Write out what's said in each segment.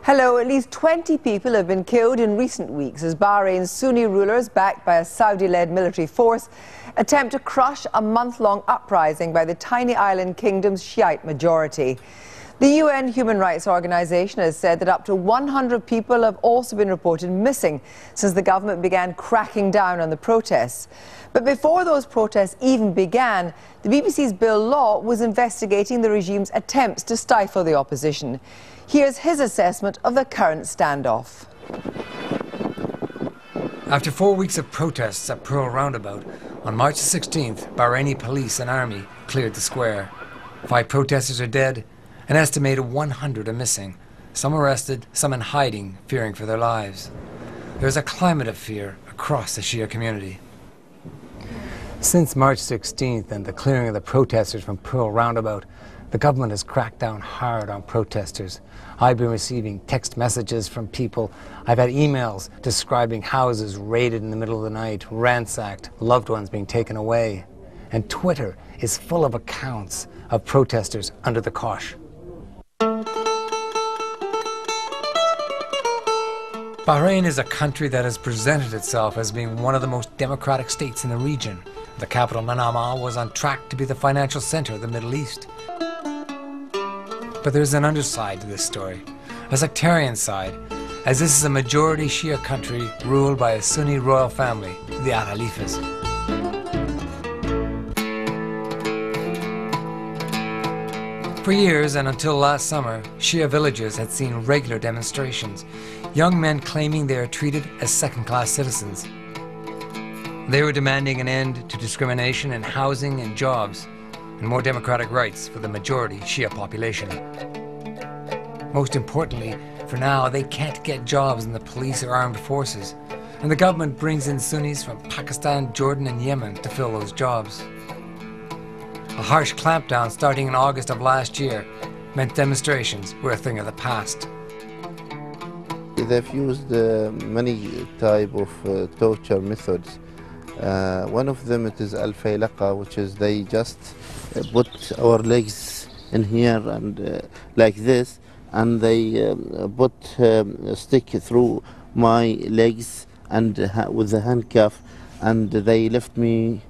Hello, at least 20 people have been killed in recent weeks as Bahrain's Sunni rulers, backed by a Saudi-led military force, attempt to crush a month-long uprising by the tiny island kingdom's Shiite majority. The UN Human Rights Organization has said that up to 100 people have also been reported missing since the government began cracking down on the protests. But before those protests even began, the BBC's Bill Law was investigating the regime's attempts to stifle the opposition. Here's his assessment of the current standoff. After 4 weeks of protests at Pearl Roundabout, on March 16th, Bahraini police and army cleared the square. 5 protesters are dead, an estimated 100 are missing, some arrested, some in hiding, fearing for their lives. There's a climate of fear across the Shia community. Since March 16th and the clearing of the protesters from Pearl Roundabout, the government has cracked down hard on protesters. I've been receiving text messages from people. I've had emails describing houses raided in the middle of the night, ransacked, loved ones being taken away. And Twitter is full of accounts of protesters under the cosh. Bahrain is a country that has presented itself as being one of the most democratic states in the region. The capital, Manama, was on track to be the financial center of the Middle East. But there's an underside to this story, a sectarian side, as this is a majority Shia country ruled by a Sunni royal family, the Al Khalifas. For years and until last summer, Shia villages had seen regular demonstrations, young men claiming they are treated as second-class citizens. They were demanding an end to discrimination in housing and jobs, and more democratic rights for the majority Shia population. Most importantly, for now, they can't get jobs in the police or armed forces, and the government brings in Sunnis from Pakistan, Jordan and Yemen to fill those jobs. A harsh clampdown starting in August of last year meant demonstrations were a thing of the past. They've used many type of torture methods. One of them it is al-faylaqa, which is they just put our legs in here and like this, and they put a stick through my legs and with a handcuff, and they left me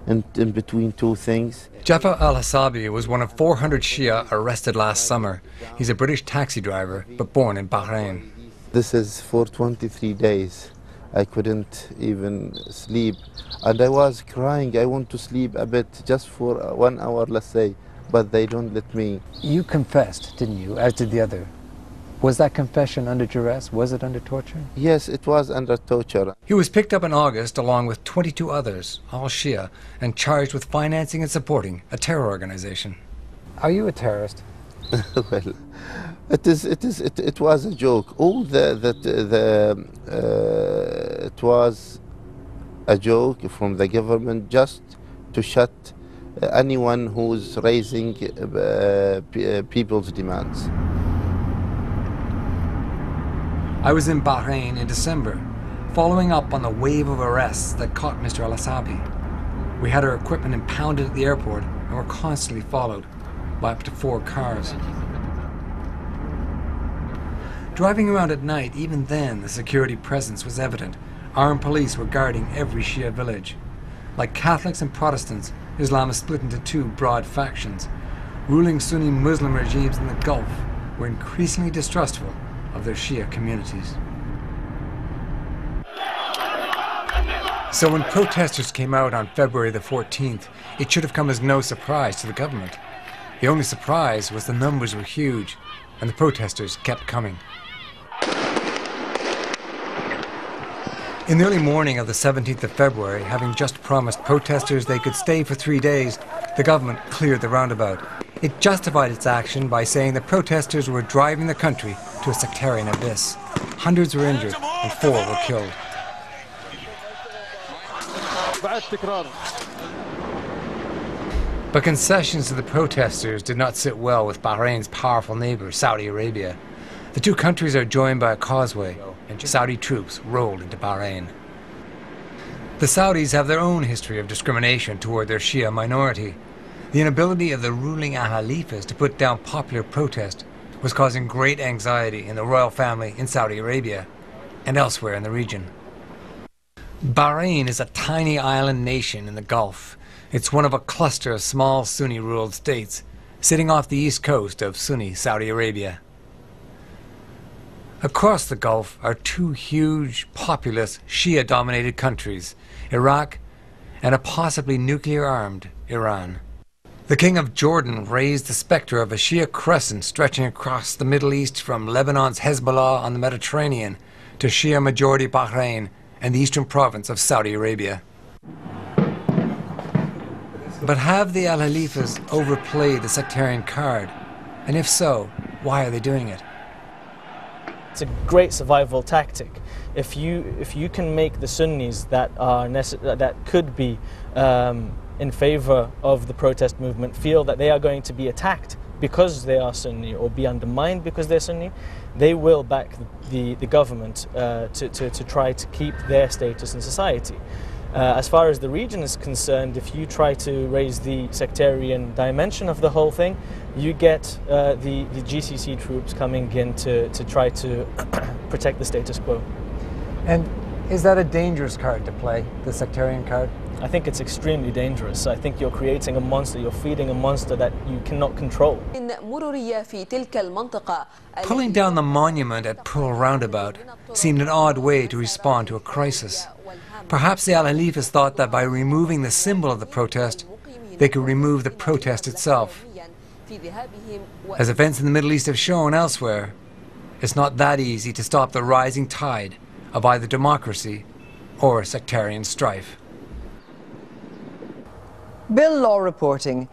in between two things. Jaffa al-Hasabi was one of 400 Shia arrested last summer. He's a British taxi driver, but born in Bahrain. This is for 23 days. I couldn't even sleep, and I was crying. I want to sleep a bit, just for 1 hour, let's say, but they don't let me. You confessed, didn't you, as did the other? Was that confession under duress? Was it under torture? Yes, it was under torture. He was picked up in August along with 22 others, all Shia, and charged with financing and supporting a terror organization. Are you a terrorist? Well, it was a joke. It was a joke from the government just to shut anyone who's raising people's demands. I was in Bahrain in December, following up on the wave of arrests that caught Mr. al-Hasabi. We had our equipment impounded at the airport and were constantly followed by up to 4 cars. Driving around at night, even then the security presence was evident. Armed police were guarding every Shia village. Like Catholics and Protestants, Islam is split into 2 broad factions. Ruling Sunni Muslim regimes in the Gulf were increasingly distrustful of their Shia communities. So when protesters came out on February the 14th, it should have come as no surprise to the government. The only surprise was the numbers were huge, and the protesters kept coming. In the early morning of the 17th of February, having just promised protesters they could stay for 3 days, the government cleared the roundabout. It justified its action by saying the protesters were driving the country to a sectarian abyss. Hundreds were injured and 4 were killed. But concessions to the protesters did not sit well with Bahrain's powerful neighbor, Saudi Arabia. The 2 countries are joined by a causeway, and Saudi troops rolled into Bahrain. The Saudis have their own history of discrimination toward their Shia minority. The inability of the ruling Al Khalifas to put down popular protest was causing great anxiety in the royal family in Saudi Arabia and elsewhere in the region. Bahrain is a tiny island nation in the Gulf. It's one of a cluster of small Sunni-ruled states sitting off the east coast of Sunni Saudi Arabia. Across the Gulf are two huge, populous, Shia-dominated countries, Iraq and a possibly nuclear-armed Iran. The King of Jordan raised the specter of a Shia crescent stretching across the Middle East from Lebanon's Hezbollah on the Mediterranean to Shia-majority Bahrain and the eastern province of Saudi Arabia. But have the Al-Khalifas overplayed the sectarian card? And if so, why are they doing it? It's a great survival tactic. If you can make the Sunnis that could be in favor of the protest movement feel that they are going to be attacked because they are Sunni or be undermined because they're Sunni, they will back the government to try to keep their status in society. As far as the region is concerned, if you try to raise the sectarian dimension of the whole thing, you get the GCC troops coming in to try to protect the status quo. And is that a dangerous card to play, the sectarian card? I think it's extremely dangerous. I think you're creating a monster, you're feeding a monster that you cannot control. Pulling down the monument at Pearl Roundabout seemed an odd way to respond to a crisis. Perhaps the Al-Khalifas thought that by removing the symbol of the protest, they could remove the protest itself. As events in the Middle East have shown elsewhere, it's not that easy to stop the rising tide of either democracy or sectarian strife. Bill Law reporting.